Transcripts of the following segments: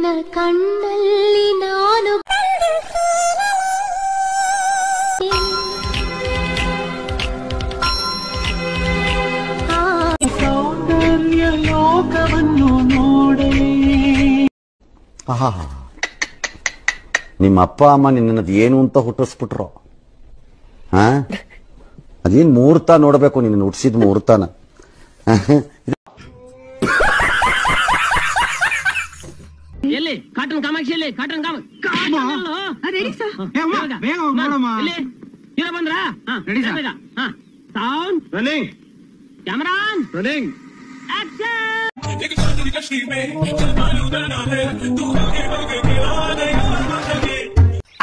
ನಿನ್ನ ಕಣ್ಣಲ್ಲಿ ನಾನು ಸೌಂದರ್ಯ ಲೋಕವನ್ನು ನೋಡೇ. ನಿಮ್ಮ ಅಪ್ಪ ಅಮ್ಮ ನಿನ್ನದು ಏನು ಅಂತ ಹುಟ್ಟಿಸ್ಬಿಟ್ರು. ಅದೇನು ಮುಹೂರ್ತ ನೋಡಬೇಕು, ನಿನ್ನ ಹುಟ್ಟಿಸಿದ ಮುಹೂರ್ತನ. ಎಲ್ಲಿ ಕಾಟನ್ ಕಾಮಾಕ್ಷಿಯಲ್ಲಿ ಕಾಟನ್ ಬಂದ್ರ ಸೌಂಡ್ ರನ್ನಿಂಗ್ ಕ್ಯಾಮರಾ ರನ್ನಿಂಗ್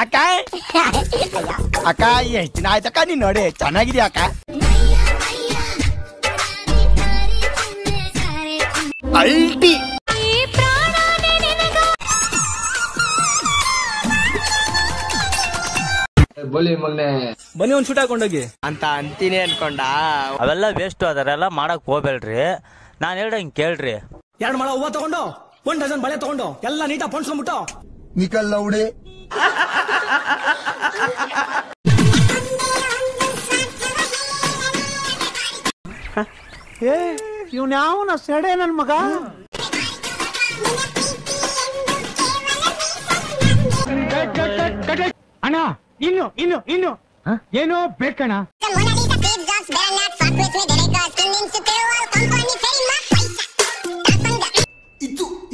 ಅಕ್ಕ ಅಕ್ಕ ಎಷ್ಟು ದಿನ ಆಯ್ತಕ್ಕ ನೀನ್ ನೋಡಿ ಚೆನ್ನಾಗಿದ್ಯಾ ಅಕ್ಕ. ಅಲ್ಟಿ ಬನ್ನಿ ಒಂದ್ ಶೂಟ್ ಹಾಕೊಂಡೋಗಿ ಅಂತ ಅಂತೀನಿ ಅನ್ಕೊಂಡ. ಅವೆಲ್ಲ ವೇಸ್ಟ್ ಅದರೆಲ್ಲ ಮಾಡಕ್ ಹೋಗ್ಬೇಡ್ರಿ. ನಾನ್ ಹೇಳ್ದಂಗ್ ಕೇಳ್ರಿ. 2 ಮೊಳ ಹೂವ ತಗೊಂಡು 1 ಡಜನ್ ಬಳೆ ತಗೊಂಡು ಎಲ್ಲ ನೀಟಾಗಿ ಪೊಣ್ಸ್ಕೊಂಡ್ಬಿಟ್ಟು ನಿಕಲ್ ಲೌಡೆ ಇವ್ನ ಯಾವನ ಸೆಡೆ ನನ್ ಮಗ. ಅಣ್ಣ ಇನ್ನು ಏನೋ ಬೇಕಣ್ಣ.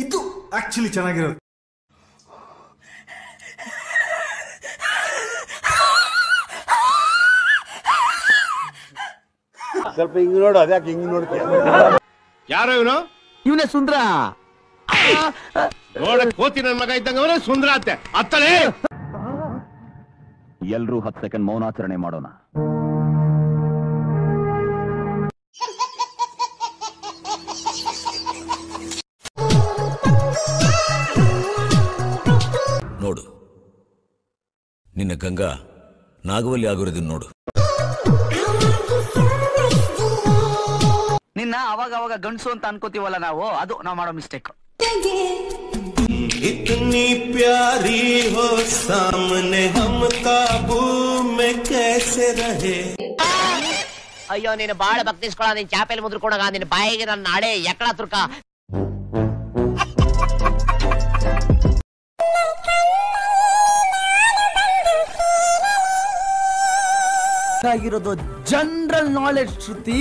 ಇದು ಆಕ್ಚುಲಿ ಚೆನ್ನಾಗಿರೋದು. ಸ್ವಲ್ಪ ಹಿಂಗ್ ನೋಡು, ಅದ್ಯಾಕೆ ಹಿಂಗ್ ನೋಡ್ತೀಯ? ಯಾರೋ ಇವನು? ಇವನೇ ಸುಂದ್ರ. ನೋಡಕ್ ಕೋತಿ ನನ್ ಮಗ ಇದ್ದಂಗ ಅವನೇ ಸುಂದ್ರ ಅತ್ತೆ ಅತ್ತಲೇ. ಎಲ್ರೂ 10 ಸೆಕೆಂಡ್ ಮೌನಾಚರಣೆ ಮಾಡೋಣ. ನೋಡು, ನಿನ್ನ ಗಂಗಾ ನಾಗವಲ್ಲಿ ಆಗಿರೋದನ್ನ ನೋಡು. ನಿನ್ನ ಅವಾಗ ಅವಾಗ ಗಂಡಸು ಅಂತ ಅನ್ಕೋತೀವಲ್ಲ ನಾವು, ಅದು ನಾವು ಮಾಡೋ ಮಿಸ್ಟೇಕ್. इतनी प्यारी हो सामने हम काबू में कैसे रहे. ಅಯ್ಯೋ ನೀನು ಬಾಳ ಭಕ್ತಿಸ್ಕೊಳ, ನೀನ್ ಚಾಪೆಲ್ ಮುದ್ರಕೊಂಡಾಗ ನಿನ್ನ ಬಾಯಿಗೆ ನನ್ನ ನಾಳೆ ಎಕ್ಕಡ ತುರ್ಕ. ಆಗಿರೋದು ಜನರಲ್ ನಾಲೆಡ್ಜ್. ಶ್ರುತಿ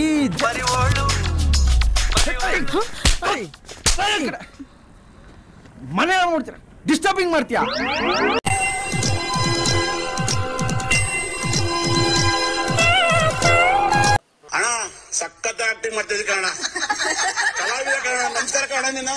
ಮನೆ ನೋಡ್ತೀರ, ಡಿಸ್ಟರ್ಬಿಂಗ್ ಮಾಡ್ತೀಯಾ? ಅಣ್ಣ ಸಖತ್ ಆಕ್ಟಿಂಗ್ ಮಾಡ್ತಿದ್ದೆ ಕಣ. ಕಲಾವಿದ ಕಣ. ನಮಸ್ಕಾರ ಕಣ. ನೀನು